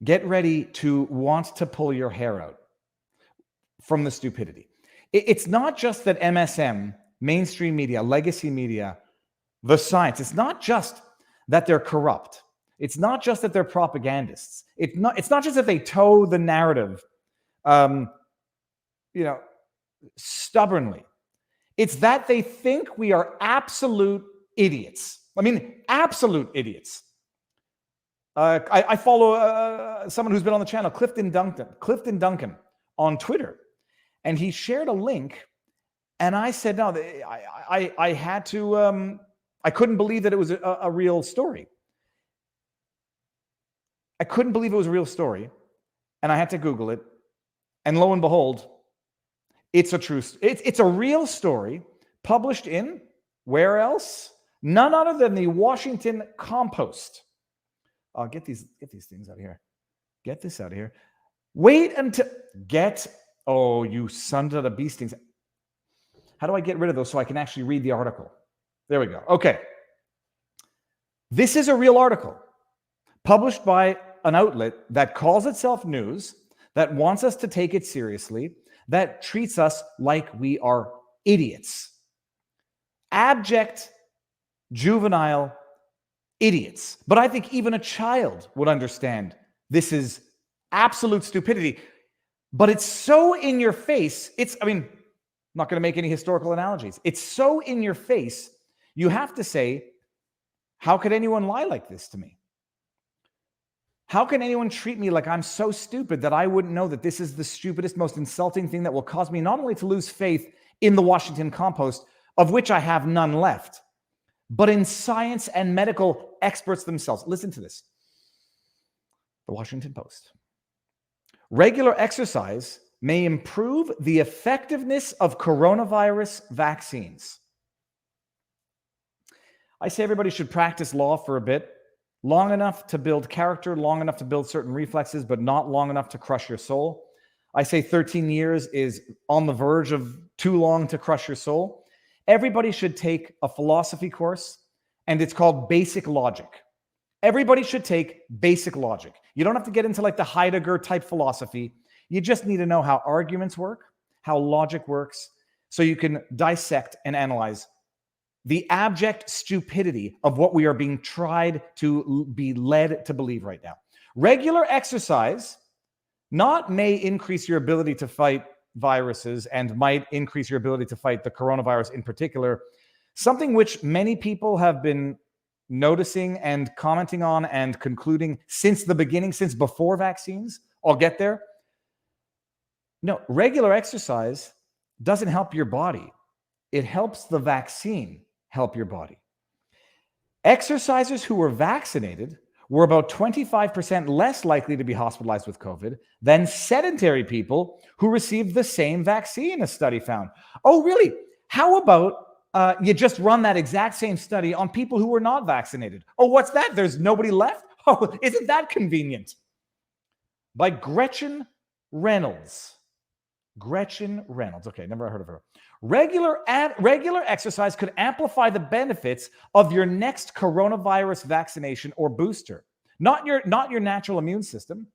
get ready to want to pull your hair out from the stupidity. It's not just that MSM, mainstream media, legacy media, the science, it's not just that they're corrupt. It's not just that they're propagandists. It's not just that they toe the narrative, stubbornly. It's that they think we are absolute idiots. I mean, absolute idiots. I follow someone who's been on the channel, Clifton Duncan on Twitter, and he shared a link, and I said, no, I had to, I couldn't believe that it was a real story. I couldn't believe it was a real story, and I had to Google it, and lo and behold, it's a real story published in, where else? None other than the Washington Compost. Get these things out of here. Get this out of here. Wait until you son of the beast things. How do I get rid of those so I can actually read the article? There we go. Okay. This is a real article published by an outlet that calls itself news, that wants us to take it seriously, that treats us like we are idiots. Abject, juvenile idiots. But I think even a child would understand this is absolute stupidity. But it's so in your face. I'm not going to make any historical analogies. It's so in your face, you have to say, how could anyone lie like this to me? How can anyone treat me like I'm so stupid that I wouldn't know that this is the stupidest, most insulting thing that will cause me not only to lose faith in the Washington Compost, of which I have none left, but in science and medical experts themselves. Listen to this. The Washington Post. Regular exercise may improve the effectiveness of coronavirus vaccines. I say everybody should practice law for a bit, long enough to build character, long enough to build certain reflexes, but not long enough to crush your soul. I say 13 years is on the verge of too long to crush your soul. Everybody should take a philosophy course, and it's called Basic Logic. Everybody should take Basic Logic. You don't have to get into like the Heidegger type philosophy. You just need to know how arguments work, how logic works, so you can dissect and analyze the abject stupidity of what we are being tried to be led to believe right now. Regular exercise may increase your ability to fight viruses and might increase your ability to fight the coronavirus in particular, something which many people have been noticing and commenting on and concluding since the beginning, since before vaccines. I'll get there. No, regular exercise doesn't help your body. It helps the vaccine help your body. Exercisers who were vaccinated were about 25% less likely to be hospitalized with COVID than sedentary people who received the same vaccine, a study found. Oh, really? How about you just run that exact same study on people who were not vaccinated? Oh, what's that? There's nobody left? Oh, isn't that convenient? By Gretchen Reynolds. Gretchen Reynolds. Okay, never heard of her. Regular exercise could amplify the benefits of your next coronavirus vaccination or booster. Not your natural immune system.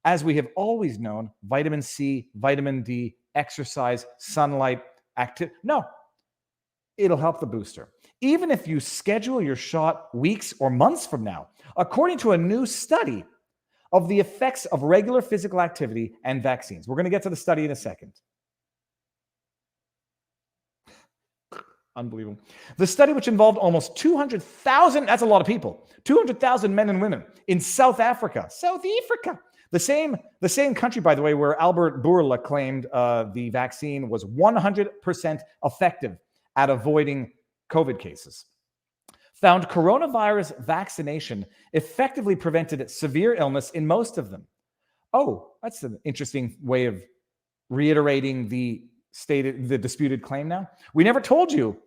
As we have always known, vitamin C, vitamin D, exercise, sunlight, no, it'll help the booster. Even if you schedule your shot weeks or months from now, according to a new study of the effects of regular physical activity and vaccines. We're going to get to the study in a second. Unbelievable. The study, which involved almost 200,000, that's a lot of people, 200,000 men and women in South Africa. The same country, by the way, where Albert Bourla claimed the vaccine was 100% effective at avoiding COVID cases, found coronavirus vaccination effectively prevented severe illness in most of them. Oh, that's an interesting way of reiterating the disputed claim now. We never told you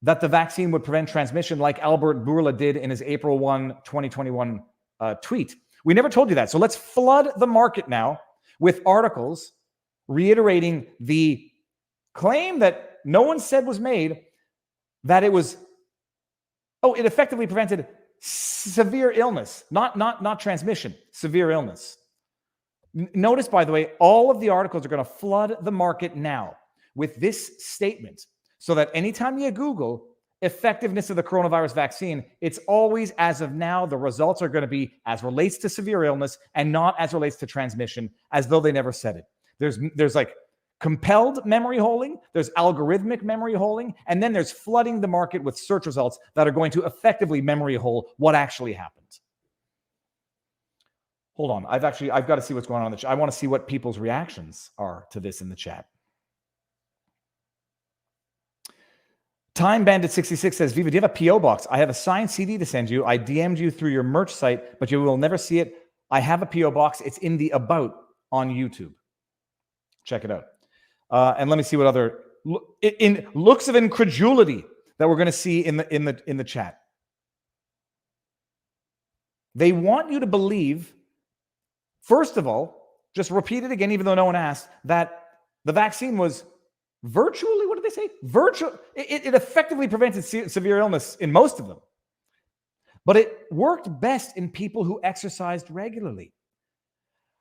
that the vaccine would prevent transmission like Albert Bourla did in his April 1, 2021 tweet. We never told you that. So let's flood the market now with articles reiterating the claim that no one said was made, that it effectively prevented severe illness, not transmission, severe illness. Notice, by the way, all of the articles are going to flood the market now with this statement, so that anytime you Google effectiveness of the coronavirus vaccine, it's always, as of now, the results are going to be as relates to severe illness and not as relates to transmission, as though they never said it. There's like compelled memory holding, there's algorithmic memory holding, and then there's flooding the market with search results that are going to effectively memory hole what actually happened. Hold on, I've got to see what's going on in the chat. I want to see what people's reactions are to this in the chat. Time Bandit 66 says, Viva, do you have a PO box? I have a signed CD to send you. I DM'd you through your merch site, but you will never see it. I have a PO box. It's in the About on YouTube. Check it out. And let me see what other in looks of incredulity that we're going to see in the chat. They want you to believe, first of all, just repeat it again, even though no one asked, that the vaccine was virtually, what did they say? It effectively prevented severe illness in most of them. But it worked best in people who exercised regularly.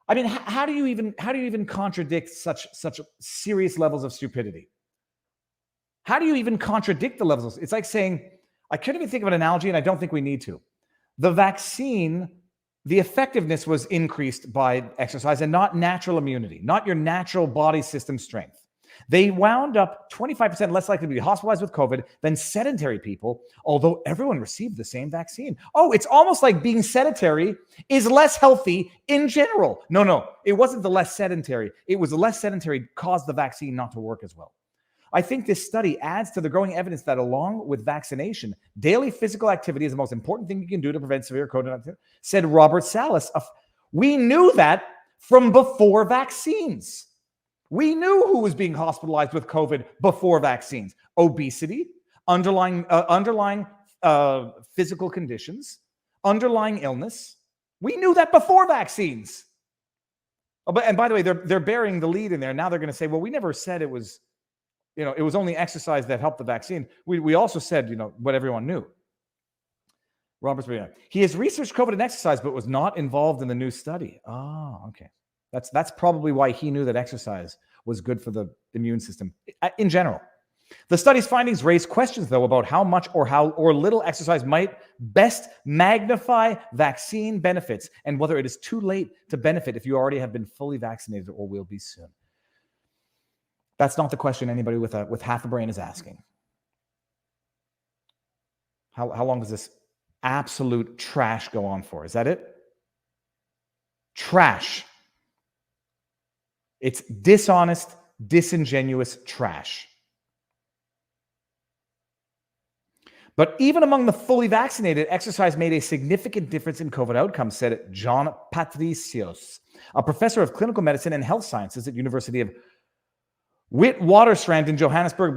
I mean, how do you even contradict such serious levels of stupidity? How do you even contradict the levels? It's like saying, I couldn't even think of an analogy, and I don't think we need to. The vaccine, the effectiveness was increased by exercise and not natural immunity, not your natural body system strength. They wound up 25% less likely to be hospitalized with COVID than sedentary people, although everyone received the same vaccine. Oh, it's almost like being sedentary is less healthy in general. No, it wasn't the less sedentary. It was the less sedentary caused the vaccine not to work as well. I think this study adds to the growing evidence that along with vaccination, daily physical activity is the most important thing you can do to prevent severe COVID, said Robert Salas. We knew that from before vaccines. We knew who was being hospitalized with COVID before vaccines. Obesity, underlying physical conditions, underlying illness. We knew that before vaccines. And by the way, they're burying the lead in there. Now they're going to say, well, we never said it was, it was only exercise that helped the vaccine. We also said, what everyone knew. Robert's, he has researched COVID and exercise, but was not involved in the new study. Oh, okay. That's probably why he knew that exercise was good for the immune system in general. The study's findings raise questions, though, about how much or little exercise might best magnify vaccine benefits and whether it is too late to benefit if you already have been fully vaccinated or will be soon. That's not the question anybody with half a brain is asking. How long does this absolute trash go on for? Is that it? Trash. It's dishonest, disingenuous trash. But even among the fully vaccinated, exercise made a significant difference in COVID outcomes, said John Patricios, a professor of clinical medicine and health sciences at University of Witwatersrand in Johannesburg.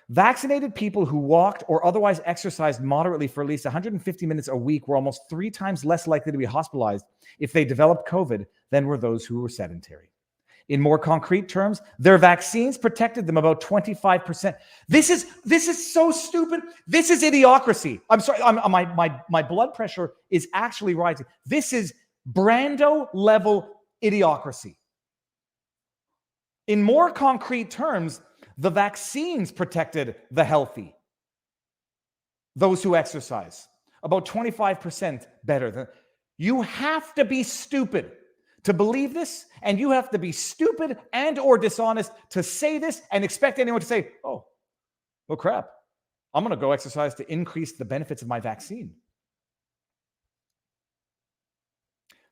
Vaccinated people who walked or otherwise exercised moderately for at least 150 minutes a week were almost 3 times less likely to be hospitalized if they developed COVID than were those who were sedentary. In more concrete terms, their vaccines protected them about 25%. This is so stupid. This is idiocracy. I'm sorry. My blood pressure is actually rising. This is Brando level idiocracy. In more concrete terms, the vaccines protected the healthy, those who exercise, about 25% better. You have to be stupid to believe this, and you have to be stupid and or dishonest to say this and expect anyone to say, oh, well, crap, I'm going to go exercise to increase the benefits of my vaccine.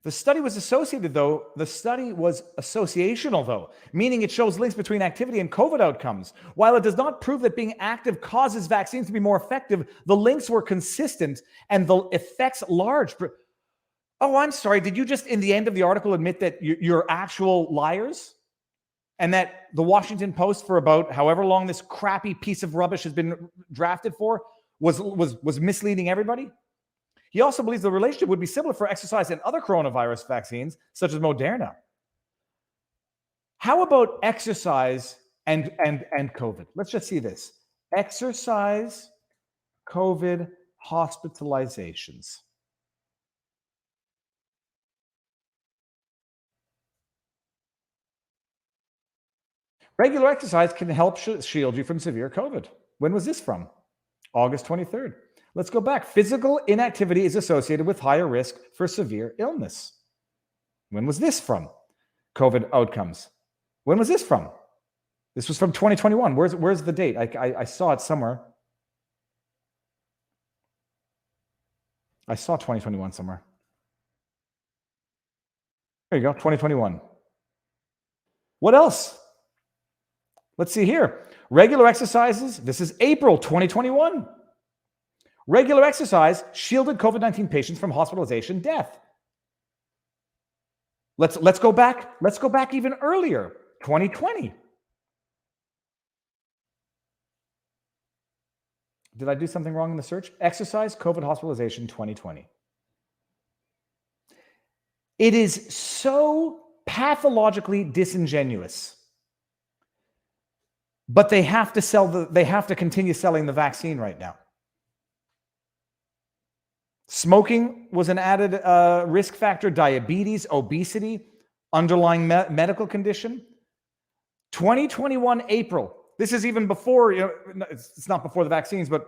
The study was associated, though. The study was associational, though, meaning it shows links between activity and COVID outcomes. While it does not prove that being active causes vaccines to be more effective, the links were consistent and the effects large. Oh, I'm sorry. Did you just, in the end of the article, admit that you're actual liars? And that the Washington Post, for about however long this crappy piece of rubbish has been drafted for, was misleading everybody? He also believes the relationship would be similar for exercise and other coronavirus vaccines, such as Moderna. How about exercise and COVID? Let's just see this. Exercise, COVID, hospitalizations. Regular exercise can help shield you from severe COVID. When was this from? August 23rd. Let's go back. Physical inactivity is associated with higher risk for severe illness. When was this from? COVID outcomes. When was this from? This was from 2021. Where's the date? I saw it somewhere. I saw 2021 somewhere. There you go, 2021. What else? Let's see here. Regular exercises. This is April 2021. Regular exercise shielded COVID-19 patients from hospitalization, death. Let's go back. Let's go back even earlier, 2020. Did I do something wrong in the search? Exercise, COVID hospitalization, 2020. It is so pathologically disingenuous. But they have to continue selling the vaccine right now. Smoking was an added risk factor, diabetes, obesity, underlying medical condition. 2021 April. This is even before, it's not before the vaccines, but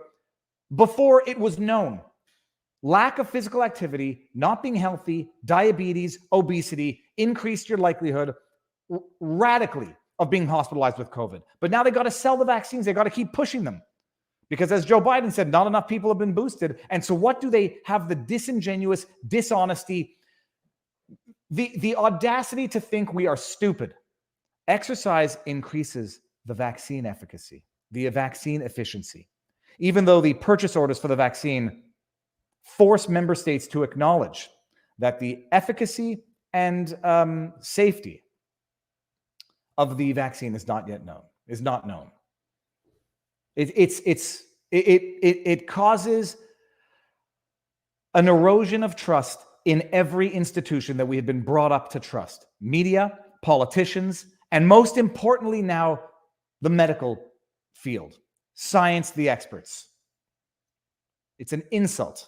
before it was known. Lack of physical activity, not being healthy, diabetes, obesity, increased your likelihood radically of being hospitalized with COVID. But now they got to sell the vaccines. They got to keep pushing them. Because as Joe Biden said, not enough people have been boosted. And so what do they have? The disingenuous dishonesty, the audacity to think we are stupid. Exercise increases the vaccine efficacy, the vaccine efficiency, even though the purchase orders for the vaccine force member states to acknowledge that the efficacy and safety of the vaccine is not yet known, is not known. It causes an erosion of trust in every institution that we have been brought up to trust. Media, politicians, and most importantly now, the medical field, science, the experts. It's an insult.